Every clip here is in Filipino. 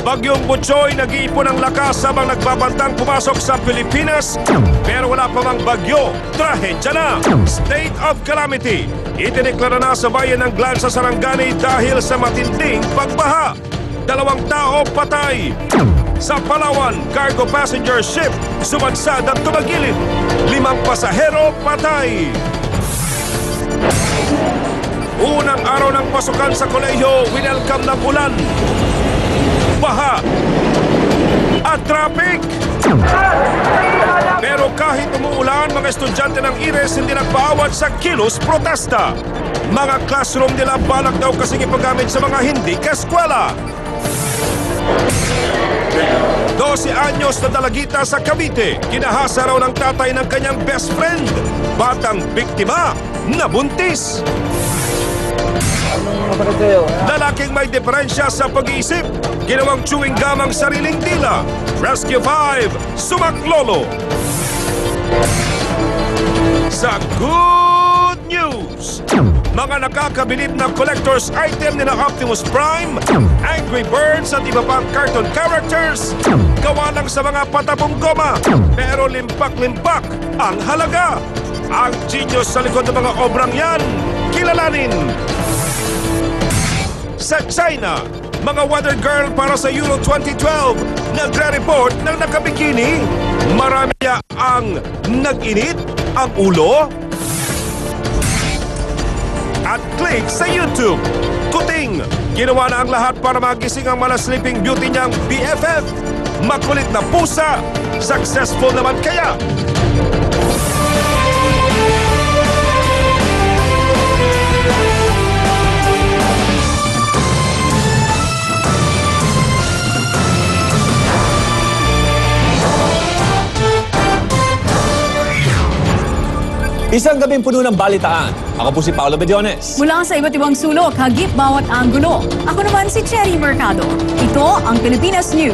Bagyong Butchoy nag-iipon ng lakas habang nagbabantang pumasok sa Pilipinas. Pero wala pa mang bagyo, trahedya na. State of calamity. Itineklara na sa bayan ng Glan sa Sarangani dahil sa matinding pagbaha. 2 tao patay. Sa Palawan, cargo passenger ship sumadsad at tumagilid. 5 pasahero patay. Unang araw ng pasukan sa kolehiyo, winelcome ng ulan, baha at traffic. Pero kahit umuulan, mga estudyante ng IRES hindi nagpaawat sa kilos protesta. Mga classroom nila balak daw kasing ipagamit sa mga hindi kaskwela. 12 anyos na dalagita sa Cavite, kinahasa raw ng tatay ng kanyang best friend. Batang biktima, nabuntis. Lalaking may diferensya sa pag-iisip, ginawang chewing gum ang sariling dila. Rescue 5, sumaklolo. Sa good news, mga nakakabilib na collector's item nila Optimus Prime, Angry Birds at iba pang cartoon characters, gawa lang sa mga patapong goma, pero limpak-limpak ang halaga. Ang genius sa likod ng mga obrang yan, kilalanin. Sa China, mga weather girl para sa Euro 2012 nagre-report ng nakabikini. Marami ang nag-init ang ulo at click sa YouTube. Kuting, ginawa na ang lahat para magising ang sleeping beauty niyang BFF. Makulit na pusa, successful naman kaya? Isang gabing puno ng balitaan. Ako po si Paolo Bediones. Mula sa iba't ibang sulok, hagip bawat anggulo. Ako naman si Cherry Mercado. Ito ang Pilipinas News.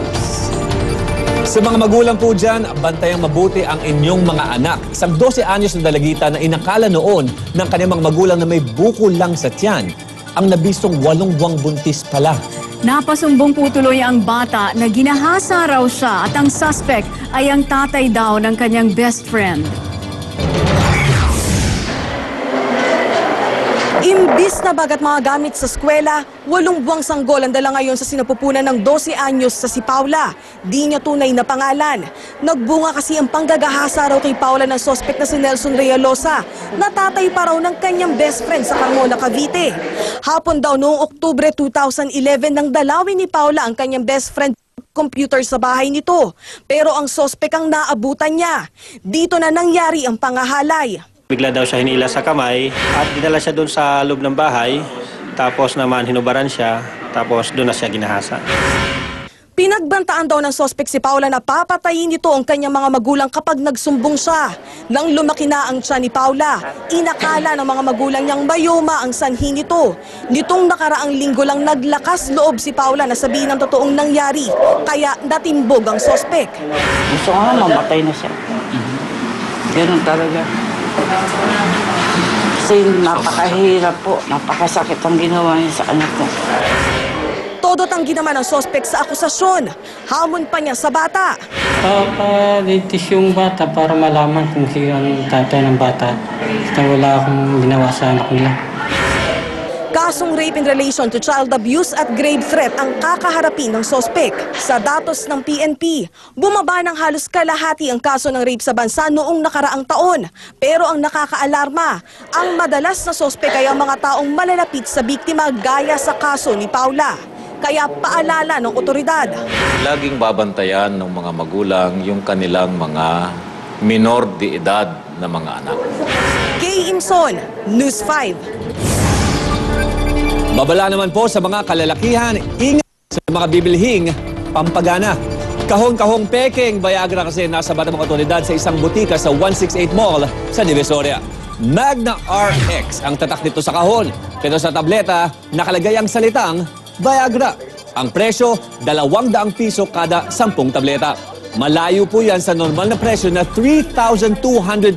Sa mga magulang po dyan, bantayang mabuti ang inyong mga anak. Isang 12 anyos na dalagita na inakala noon ng kanyang mga magulang na may bukol lang sa tiyan. Ang nabistong 8 buwang buntis pala. Napasumbong po tuloy ang bata na ginahasa raw siya at ang suspect ay ang tatay daw ng kanyang best friend. Imbis na bagat mga gamit sa eskwela, 8 buwang sanggol ang dala ngayon sa sinapupunan ng 12 anyos sa si Paula. Di niya tunay na pangalan. Nagbunga kasi ang panggagahasa raw kay Paula ng sospek na si Nelson Realosa, na tatay pa raw ng kanyang best friend sa Carmona, Cavite. Hapon daw noong Oktubre 2011 nang dalawin ni Paula ang kanyang best friend computer sa bahay nito. Pero ang sospek ang naabutan niya. Dito na nangyari ang pangahalay. Bigla daw siya hinila sa kamay at dinala siya doon sa loob ng bahay. Tapos naman hinubaran siya, tapos doon na siya ginahasa. Pinagbantaan daw ng sospek si Paula na papatayin nito ang kanyang mga magulang kapag nagsumbong siya. Nang lumaki na ang tiyan ni Paula, inakala ng mga magulang niyang mayoma ang sanhi nito. Nitong nakaraang linggo lang naglakas loob si Paula na sabihin ang totoong nangyari, kaya natimbog ang sospek. Gusto ko nga mamatay na siya. Ganun talaga. Kasi napakahirap po, napakasakit ang ginawa niya sa anak ko. Todo tanggi naman ang sospek sa akusasyon. Hamon pa niya sa bata. Papalitis yung bata para malaman kung sino ang tatay ng bata. Kasi wala akong ginawa sa anak nila. Kasong rape in relation to child abuse at grave threat ang kakaharapin ng sospek. Sa datos ng PNP, bumaba ng halos kalahati ang kaso ng rape sa bansa noong nakaraang taon. Pero ang nakakaalarma, ang madalas na sospek ay ang mga taong malalapit sa biktima gaya sa kaso ni Paula. Kaya paalala ng otoridad. Laging babantayan ng mga magulang yung kanilang mga minor de edad na mga anak. Kay Imson, News 5. Babala naman po sa mga kalalakihan, ingat sa mga bibilhing pampagana. Kahong-kahong peking Viagra kasi nasa bata mga otoridad sa isang butika sa 168 Mall sa Divisoria. Magna RX ang tatak nito sa kahon. Pero sa tableta, nakalagay ang salitang Viagra. Ang presyo, 200 piso kada 10 tableta. Malayo po yan sa normal na presyo na 3,200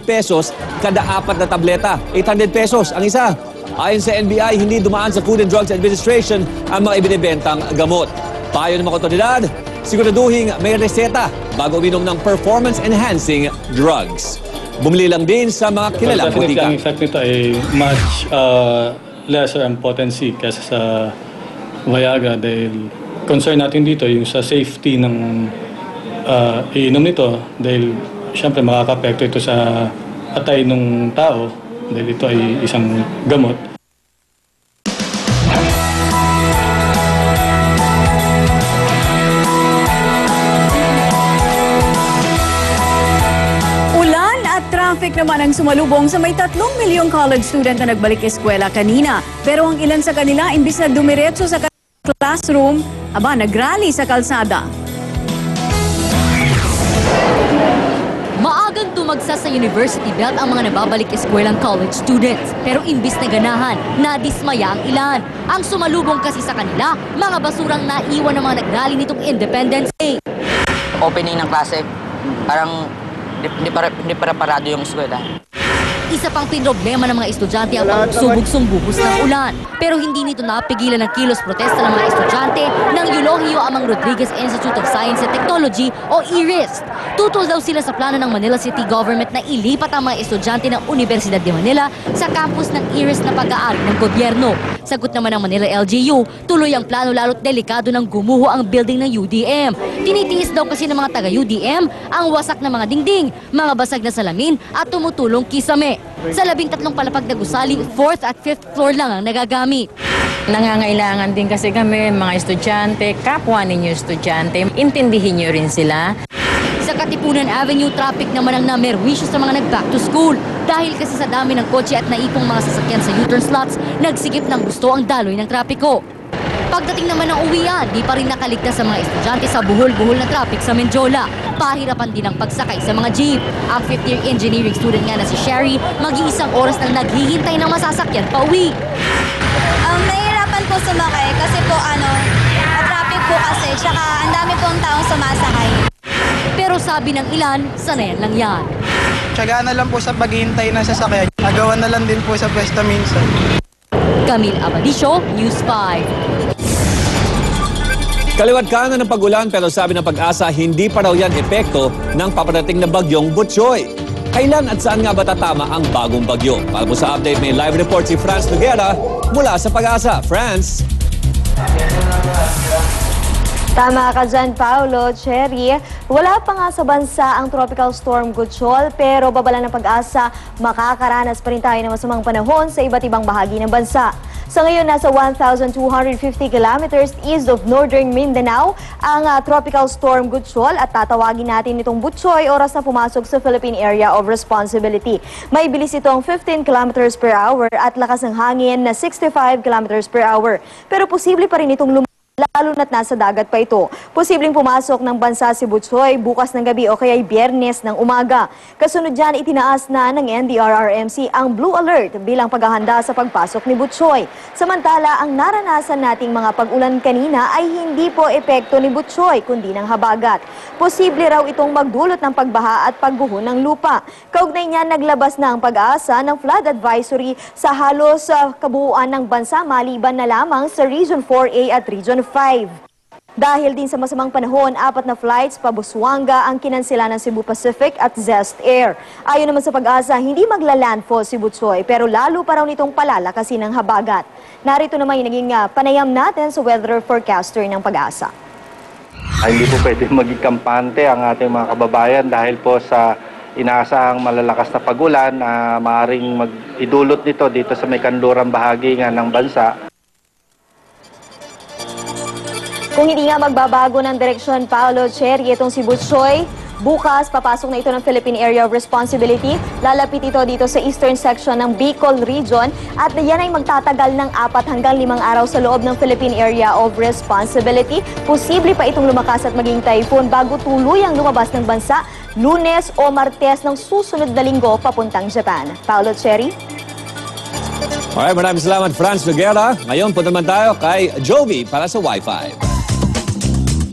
pesos kada 4 na tableta. 800 pesos ang isa. Ayon sa NBI, hindi dumaan sa Food and Drugs Administration ang mga ibinibentang gamot. Payo ng mga otoridad, siguraduhin may reseta bago uminom ng performance-enhancing drugs. Bumili lang din sa mga kilalang butika. Ang effect nito ay much lesser ang potency kaysa sa Viagra dahil concern natin dito yung sa safety ng iinom nito dahil siyempre makaka-apekto ito sa atay ng tao dahil ito ay isang gamot. Traffic naman ang sumalubong sa may 3 milyong college student na nagbalik eskwela kanina. Pero ang ilan sa kanila, imbis na dumiretso sa classroom, nagrally sa kalsada. Maagang tumagsa sa University Belt ang mga nababalik eskwelang college students. Pero imbis na ganahan, nadismaya ang ilan. Ang sumalubong kasi sa kanila, mga basurang naiwan ng mga nagrally nitong Independence Day. Opening ng klase, parang hindi para parado yung eskwela. Isa pang pinroblema ng mga estudyante ang pagsubog-sumbuhos ng ulan. Pero hindi nito napigilan ng kilos protesta ng mga estudyante ng Eulogio Amang Rodriguez Institute of Science and Technology o IRIS. Tutol daw sila sa plano ng Manila City Government na ilipat ang mga estudyante ng Universidad de Manila sa campus ng IRIS na pag-aari ng gobyerno. Sagot naman ng Manila LGU, tuloy ang plano lalo't delikado ng gumuho ang building ng UDM. Tinitiis daw kasi ng mga taga-UDM ang wasak na mga dingding, mga basag na salamin at tumutulong kisame. Sa 13 palapag na gusali, 4th at 5th floor lang ang nagagamit. Nangangailangan din kasi kami, mga estudyante, kapwa ninyo estudyante, intindihin nyo rin sila. Sa Katipunan Avenue, traffic naman ang namerwisyo sa mga nag-back to school. Dahil kasi sa dami ng kotse at naipong mga sasakyan sa U-turn slots, nagsigip ng gusto ang daloy ng trapiko. Pagdating naman ng uwian, di pa rin nakaligtas sa mga estudyante sa buhol-buhol na traffic sa Menjola. Pahirapan din ang pagsakay sa mga jeep. Ang 5th year engineering student nga na si Sherry, mag-iisang oras nang naghihintay ng masasakyan pa uwi. Nahihirapan po sumakay kasi po traffic po kasi, tsaka ang dami pong taong sumasakay. Pero sabi ng ilan, sanayan lang yan. Tiyaga na lang po sa paghihintay ng sasakyan. Agawan na lang din po sa pwesto minsan. Camille Abadisio, News 5. Kaliwat kanan ng pag-ulan pero sabi ng Pag-asa hindi pa raw yan epekto ng paparating na bagyong Butchoy. Kailan at saan nga ba tatama ang bagong bagyo? Para po sa update, may live report si Franz Noguera mula sa Pag-asa. Franz? Tama ka dyan, Paolo, Cherry. Wala pa nga sa bansa ang Tropical Storm Gutchol pero babala ng Pag-asa, makakaranas pa rin tayo ng masamang panahon sa iba't ibang bahagi ng bansa. Sa ngayon, nasa 1,250 kilometers east of northern Mindanao ang Tropical Storm Gutchol at tatawagin natin itong Butchoy oras na pumasok sa Philippine Area of Responsibility. May bilis itong 15 kilometers per hour at lakas ng hangin na 65 kilometers per hour. Pero posible pa rin itong lalo na't nasa dagat pa ito. Posibleng pumasok ng bansa si Butchoy bukas ng gabi o kaya Biyernes ng umaga. Kasunod dyan, itinaas na ng NDRRMC ang Blue Alert bilang paghahanda sa pagpasok ni Butchoy. Samantala, ang naranasan nating mga pag-ulan kanina ay hindi po epekto ni Butchoy kundi ng habagat. Posible raw itong magdulot ng pagbaha at pagguho ng lupa. Kaugnay niya, naglabas na ang Pag-asa ng flood advisory sa halos kabuuan ng bansa maliban na lamang sa Region 4A at Region 5. Dahil din sa masamang panahon, 4 na flights pa Busuanga ang kinansela ng Cebu Pacific at Zest Air. Ayon naman sa Pag-asa, hindi magla-landfall si Butchoy pero lalo pa raw nitong palalakasin ng habagat. Narito naman yung naging panayam natin sa weather forecaster ng Pag-asa. Hindi po pwede maging kampante ang ating mga kababayan dahil po sa inaasahang malalakas na pag-ulan na maaaring idulot nito dito sa may kanlurang bahagi nga ng bansa. Kung hindi nga magbabago ng direksyon, Paolo, Cherry, itong si Butchoy, bukas papasok na ito ng Philippine Area of Responsibility. Lalapit ito dito sa eastern section ng Bicol Region at yan ay magtatagal ng 4 hanggang 5 araw sa loob ng Philippine Area of Responsibility. Posible pa itong lumakas at maging typhoon bago tuluyang lumabas ng bansa Lunes o Martes ng susunod na linggo papuntang Japan. Paolo, Cherry? Alright, maraming salamat, Franz Noguera. Ngayon, punta naman tayo kay Jovi para sa Wi-Fi.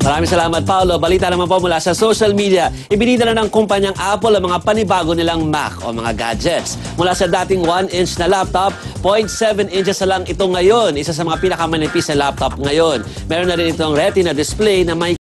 Maraming salamat, Paolo. Balita naman po mula sa social media. Ibinidala ng kumpanyang Apple ang mga panibago nilang Mac o mga gadgets. Mula sa dating 1-inch na laptop, 0.7 inches na lang ito ngayon. Isa sa mga pinakamanipis na laptop ngayon. Meron na rin itong retina display na may